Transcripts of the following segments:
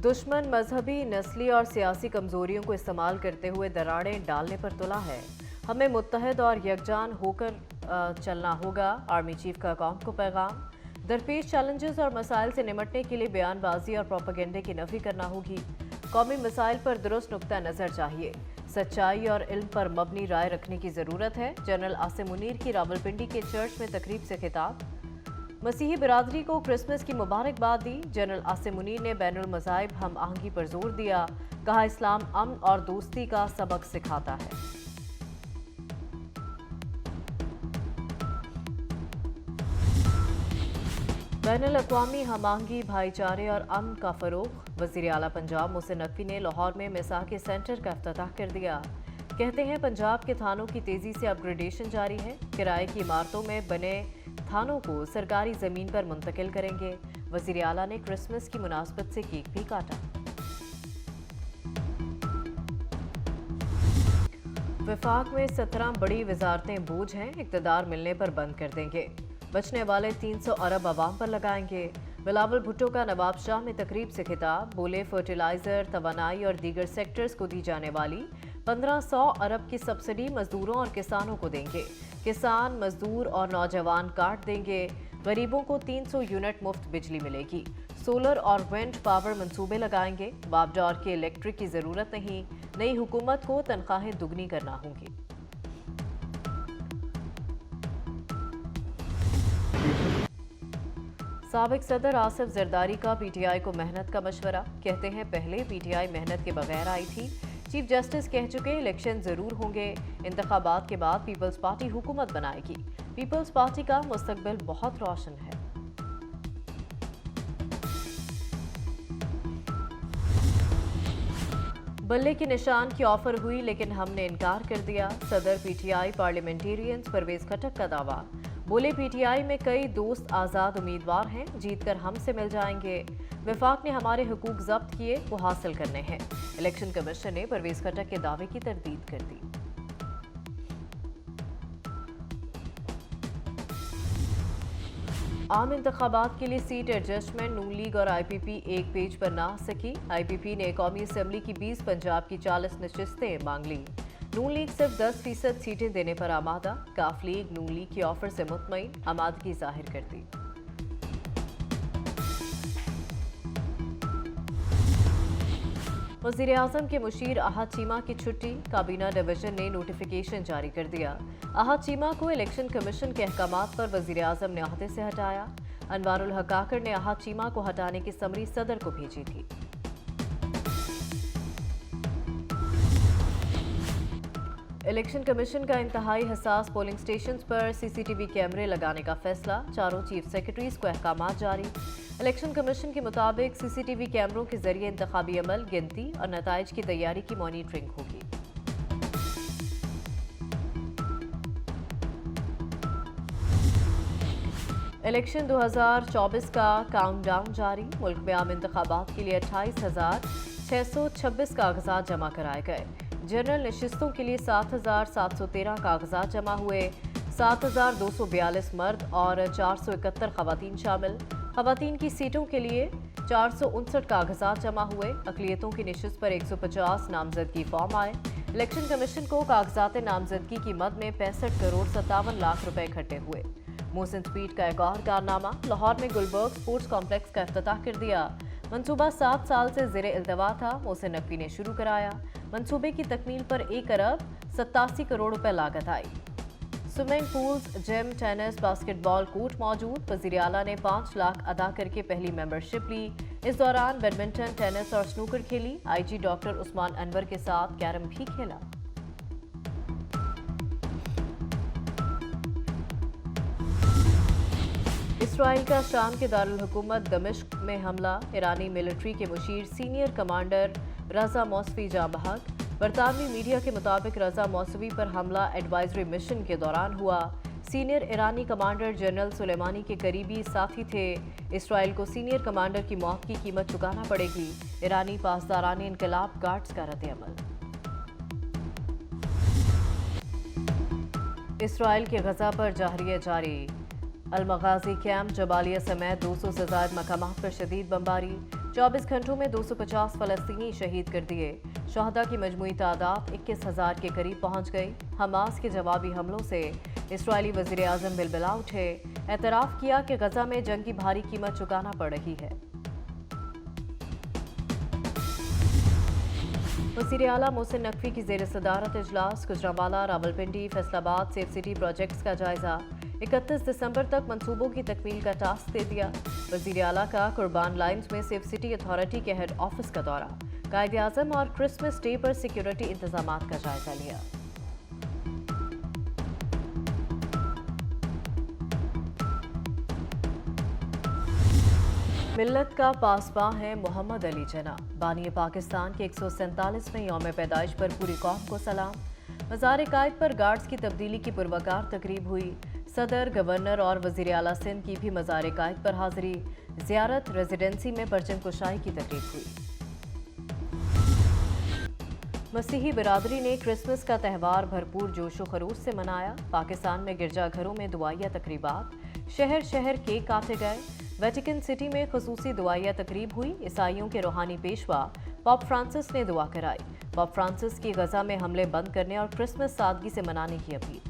दुश्मन मजहबी, नस्ली और सियासी कमजोरियों को इस्तेमाल करते हुए दरारें डालने पर तुला है। हमें मुत्तहद और यकजान होकर चलना होगा। आर्मी चीफ का कौम को पैगाम। दरपेश चैलेंजेस और मसाइल से निमटने के लिए बयानबाजी और प्रोपेगेंडे की नफी करना होगी। कौमी मसाइल पर दुरुस्त नुक्ता नज़र चाहिए। सच्चाई और इल्म पर मबनी राय रखने की ज़रूरत है। जनरल आसिम मुनीर की रावलपिंडी के चर्च में तकरीब से खिताब। मसीही बिरादरी को क्रिसमस की मुबारकबाद दी। जनरल आसिम मुनीर ने बैनुल मज़ाहिब हम आहंगी पर जोर दिया। कहा, इस्लाम अमन और दोस्ती का सबक सिखाता है। बैनुल अक़वामी हम आहंगी, भाईचारे और अमन का फ़रोग़। वज़ीर आला पंजाब मोहसिन नकवी ने लाहौर में मिसाक़ी सेंटर का इफ्तिताह कर दिया। कहते हैं, पंजाब के थानों की तेज़ी से अपग्रेडेशन जारी है। किराए की इमारतों में बने थानों को सरकारी ज़मीन पर मुंतकिल करेंगे। वज़ीर आला ने क्रिसमस की मुनासबत से केक भी काटा। वफाक में 17 बड़ी वजारतें बोझ हैं, इक़्तिदार मिलने पर बंद कर देंगे। बचने वाले 300 अरब आवाम पर लगाएंगे। बिलावल भुट्टो का नवाब शाह में तकरीब से खिताब। बोले, फर्टिलाइजर, तवानाई और दीगर सेक्टर्स को दी जाने वाली 1500 अरब की सब्सिडी मजदूरों और किसानों को देंगे। किसान, मजदूर और नौजवान काट देंगे। गरीबों को 300 यूनिट मुफ्त बिजली मिलेगी। सोलर और विंड पावर मंसूबे लगाएंगे। बापडोर के इलेक्ट्रिक की ज़रूरत नहीं। नई हुकूमत को तनख्वाहें दुगनी करना होंगी। साबिक सदर आसिफ जरदारी का पीटीआई को मेहनत का मशवरा। कहते हैं, पहले पीटीआई मेहनत के बगैर आई थी। चीफ जस्टिस कह चुके, इलेक्शन जरूर होंगे। इंतखाबात के बाद पीपल्स पार्टी हुकूमत बनाएगी। पीपल्स पार्टी का मुस्तकबिल बहुत रोशन है। बल्ले की निशान की ऑफर हुई, लेकिन हमने इनकार कर दिया। सदर पीटीआई पार्लियामेंटेरियंस परवेज खटक का दावा। बोले, पीटीआई में कई दोस्त आज़ाद उम्मीदवार हैं, जीतकर हमसे मिल जाएंगे। वफाक ने हमारे हुकूक जब्त किए, वो हासिल करने हैं। इलेक्शन कमीशन ने परवेज खटक के दावे की तरदीद कर दी। आम इंतखाबात के लिए सीट एडजस्टमेंट नून लीग और आईपीपी एक पेज पर ना आ सकी। आईपीपी ने कौमी असम्बली की 20, पंजाब की 40 नशिस्तें मांग ली। नून लीग सिर्फ 10% सीटें देने पर आमादा। काफ लीग नून लीग की ऑफर से मुतमईन, आमादगी जाहिर कर दी। वज़ीर आज़म के मुशीर आहद चीमा की छुट्टी। काबीना डिवीजन ने नोटिफिकेशन जारी कर दिया। आहद चीमा को इलेक्शन कमीशन के अहकामात पर वज़ीर आज़म ने ओहदे से हटाया। अनवारुल हक काकड़ ने आहद चीमा को हटाने की समरी सदर को भेजी थी। इलेक्शन कमीशन का इंतहाई हसास पोलिंग स्टेशन पर सीसीटीवी कैमरे लगाने का फैसला। चारों चीफ सेक्रेटरीज को अहकामात जारी। इलेक्शन कमीशन के मुताबिक सीसीटीवी कैमरों के जरिए इंतखाबी अमल, गिनती और नताइज की तैयारी की मॉनिटरिंग होगी। इलेक्शन 2024 का काउंटडाउन जारी। मुल्क में आम इंतखाबात के लिए 28,626 कागजात जमा कराए गए। जनरल नशिस्तों के लिए 7,713 कागजात जमा हुए। 7,242 मर्द और 471 खवातीन शामिल। खवातीन की सीटों के लिए 459 कागजात जमा हुए। अक़लियतों की नशिस्त पर 150 नामजदगी फॉर्म आए। इलेक्शन कमीशन को कागजात नामजदगी की मद में 65 करोड़ 57 लाख रुपए इकट्ठे हुए। मोहसिन स्पीड का एक और कारनामा। लाहौर में गुलबर्ग स्पोर्ट्स कॉम्प्लेक्स का इफ्तिताह कर दिया। मंसूबा 7 साल से ज़ेरे इल्तवा था, मोहसिन नकवी ने शुरू कराया। मंसूबे की तकमील पर 1 अरब 87 करोड़ रुपए लागत आई। Swimming pools, gym, tennis, basketball court मौजूद। वज़ीर आला ने 5 लाख अदा करके पहली मेंबरशिप ली। इस दौरान बैडमिंटन, टेनिस और स्नूकर खेली। आईजी डॉक्टर उस्मान अनवर के साथ कैरम भी खेला। इसराइल का शाम के दारुल हुकूमत दमिश्क में हमला। ईरानी मिलिट्री के मुशीर सीनियर कमांडर रज़ा मौसवी जाँ बहक। बरतानवी मीडिया के मुताबिक रज़ा मौसवी पर हमला एडवाइजरी मिशन के दौरान हुआ। सीनियर ईरानी कमांडर जनरल सुलेमानी के करीबी साथी थे। इसराइल को सीनियर कमांडर की मौत की कीमत चुकाना पड़ेगी। ईरानी पासदाराने इनकलाब गार्ड्स का रद्द-ए-अमल। इसराइल के गजा पर जाहरिया जारी। अलमगाजी कैंप, जबालिया समेत 200 से ज़ायद मकामात पर शदीद बमबारी। 24 घंटों में 250 फलस्तीनी शहीद कर दिए। शहदा की मजमूई तादाद 21,000 के करीब पहुंच गई। हमास के जवाबी हमलों से इसराइली वज़ीर आज़म बिलबिला उठे। एतराफ़ किया कि गजा में जंग की भारी कीमत चुकाना पड़ रही है। वज़ीर आला मोहसिन नकवी की ज़ेर सदारत इजलास। Gujranwala, Rawalpindi, Faisalabad safe city projects का जायजा। 31 दिसंबर तक मंसूबों की तकमील का टास्क दे दिया। वज़ीर आला का कुर्बान लाइन्स में सेफ सिटी अथॉरिटी के हेड ऑफिस का दौरा। कायदे आज़म और क्रिसमस डे पर सिक्योरिटी इंतजामात का जायजा लिया। मिल्लत का पासबां है मोहम्मद अली जना। बानी पाकिस्तान के 147वें यौम पैदाइश पर पूरी कौम को सलाम। मज़ार कायद पर गार्ड्स की तब्दीली की पुरवकार तकरीब हुई। सदर, गवर्नर और वज़ीर आला सिंध की भी मज़ार कायद पर हाजिरी। ज़ियारत रेजिडेंसी में परचम कुशाई की तकरीब हुई। मसीही बिरादरी ने क्रिसमस का त्यौहार भरपूर जोशो खरोश से मनाया। पाकिस्तान में गिरजाघरों में दुआया तकरीबात, शहर शहर केक काटे गए। वेटिकन सिटी में खुसूसी दुआया तकरीब हुई। ईसाइयों के रूहानी पेशवा पॉप फ्रांसिस ने दुआ कराई। पॉप फ्रांसिस की गजा में हमले बंद करने और क्रिसमस सादगी से मनाने की अपील।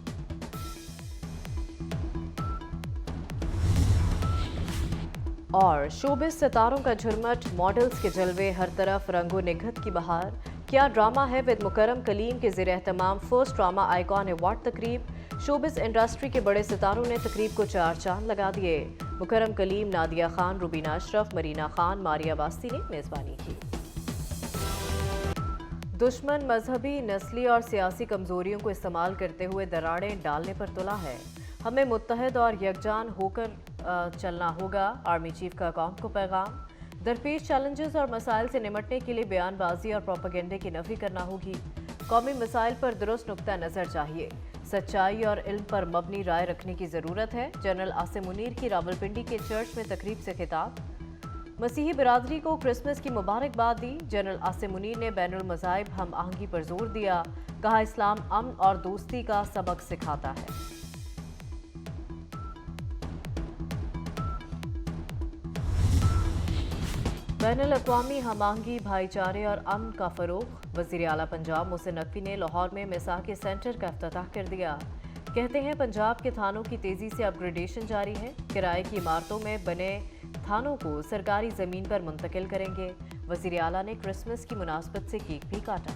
और शोबिज सितारों का झुरमट, मॉडल्स के जलवे, हर तरफ रंगो निघत की बहार। क्या ड्रामा है विद मुकरम कलीम के ज़ेर एहतमाम फर्स्ट ड्रामा आइकॉन अवार्ड तकरीब। शोबिज इंडस्ट्री के बड़े सितारों ने तकरीब को चार चांद लगा दिए। मुकरम कलीम, नादिया खान, रुबीना अशरफ, मरीना खान, मारिया वास्ती ने मेज़बानी की। दुश्मन मजहबी, नस्ली और सियासी कमजोरियों को इस्तेमाल करते हुए दरारें डालने पर तुला है। हमें मुत्तहद और यकजान होकर चलना होगा। आर्मी चीफ का कौम को पैगाम। दरपेश चैलेंजेस और मसाइल से निमटने के लिए बयानबाजी और प्रोपेगेंडे की नफी करना होगी। कौमी मसाइल पर दुरुस्त नुक्ता नज़र चाहिए। सच्चाई और इल्म पर मबनी राय रखने की ज़रूरत है। जनरल आसिम मुनीर की रावलपिंडी के चर्च में तकरीब से खिताब। मसीही बिरादरी को क्रिसमस की मुबारकबाद दी। जनरल आसिम मुनीर ने बैनुल मज़ाहिब हम आहंगी पर जोर दिया। कहा, इस्लाम अमन और दोस्ती का सबक सिखाता है। बैनुल अक़वामी हम-आहंगी, भाईचारे और अमन का फ़रोग़। वज़ीर आला पंजाब मोहसिन नकवी ने लाहौर में मिसाक़ी सेंटर का इफ्तिताह कर दिया। कहते हैं पंजाब के थानों की तेज़ी से अपग्रेडेशन जारी है। किराए की इमारतों में बने थानों को सरकारी ज़मीन पर मुंतकिल करेंगे। वज़ीर आला ने क्रिसमस की मुनासबत से केक भी काटा।